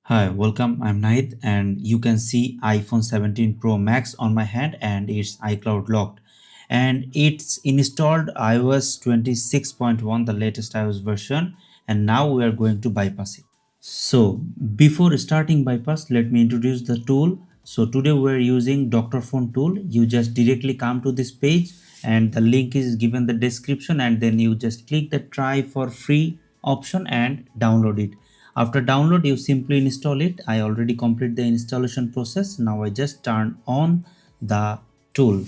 Hi, welcome. I'm Nahid, and you can see iPhone 17 Pro Max on my hand, and it's iCloud locked. And it's installed iOS 26.1, the latest iOS version, and now we are going to bypass it. So, before starting bypass, let me introduce the tool. So, today we're using Dr.Fone tool. You just directly come to this page, and the link is given in the description, and then you just click the try for free option and download it. After download, you simply install it. I already complete the installation process. Now I just turn on the tool.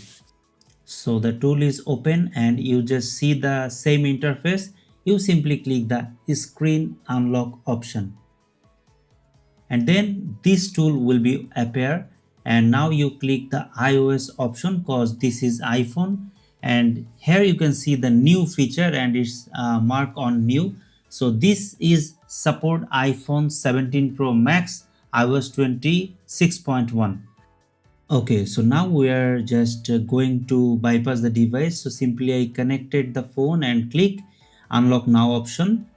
So the tool is open and you just see the same interface. You simply click the screen unlock option, and then this tool will be appear. And now you click the iOS option because this is iPhone, and here you can see the new feature and it's marked on new. So this is support iPhone 17 Pro Max iOS 26.1. Okay, so now we are just going to bypass the device. So simply I connected the phone and click unlock now option,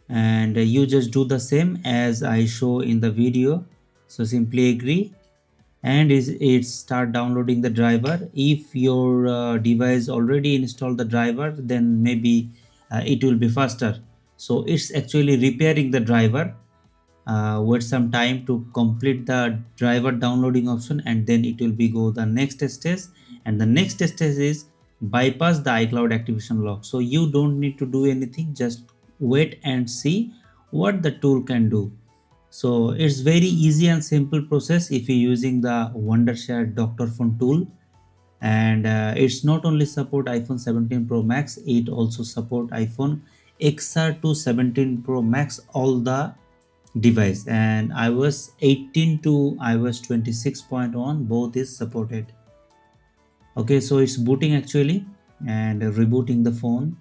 and you just do the same as I show in the video. So simply agree, and it start downloading the driver. If your device already installed the driver, then maybe it will be faster. So it's actually repairing the driver. Wait some time to complete the driver downloading option, and then it will be go the next stage. And the next stage is bypass the iCloud activation lock. So you don't need to do anything, just wait and see what the tool can do. So it's very easy and simple process if you're using the Wondershare Dr.Fone tool. And it's not only support iPhone 17 Pro Max, it also support iPhone XR to 17 Pro Max, all the device, and iOS 18 to iOS 26.1 both is supported. Okay, so it's booting actually and rebooting the phone.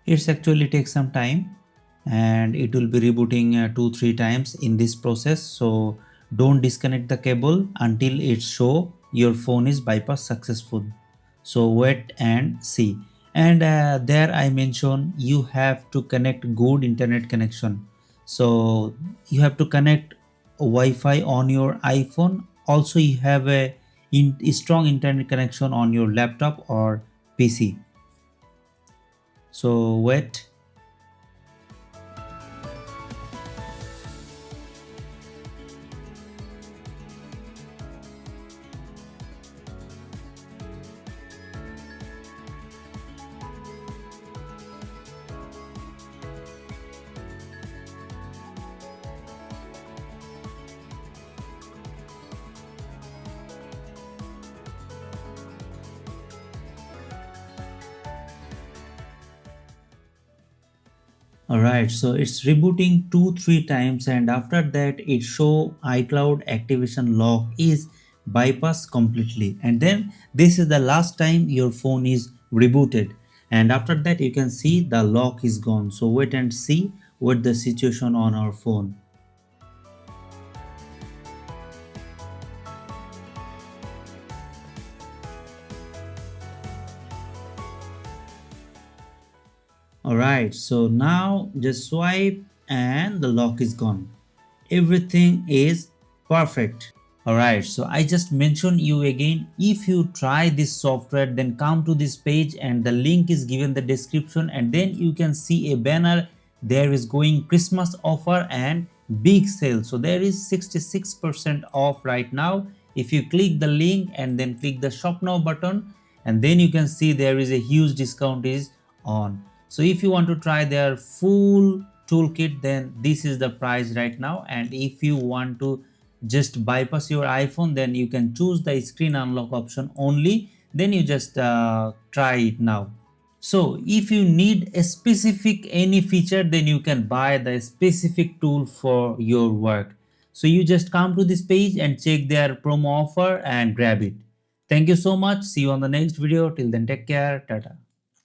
It's actually takes some time, and it will be rebooting 2-3 times in this process. So don't disconnect the cable until it show your phone is bypass successful. So wait and see. And there I mentioned you have to connect good internet connection. So you have to connect Wi-Fi on your iPhone. Also you have a strong internet connection on your laptop or PC. So wait. Alright, so it's rebooting 2-3 times, and after that it show iCloud activation lock is bypassed completely, and then this is the last time your phone is rebooted, and after that you can see the lock is gone. So wait and see what the situation on our phone. Alright, so now just swipe and the lock is gone. Everything is perfect. Alright, so I just mentioned you again, if you try this software then come to this page and the link is given the description, and then you can see a banner. There is going Christmas offer and big sale. So there is 66% off right now. If you click the link and then click the shop now button, and then you can see there is a huge discount is on. So if you want to try their full toolkit, then this is the price right now. And if you want to just bypass your iPhone, then you can choose the screen unlock option only, then you just try it now. So if you need a specific any feature, then you can buy the specific tool for your work. So you just come to this page and check their promo offer and grab it. Thank you so much. See you on the next video. Till then, take care. Tata.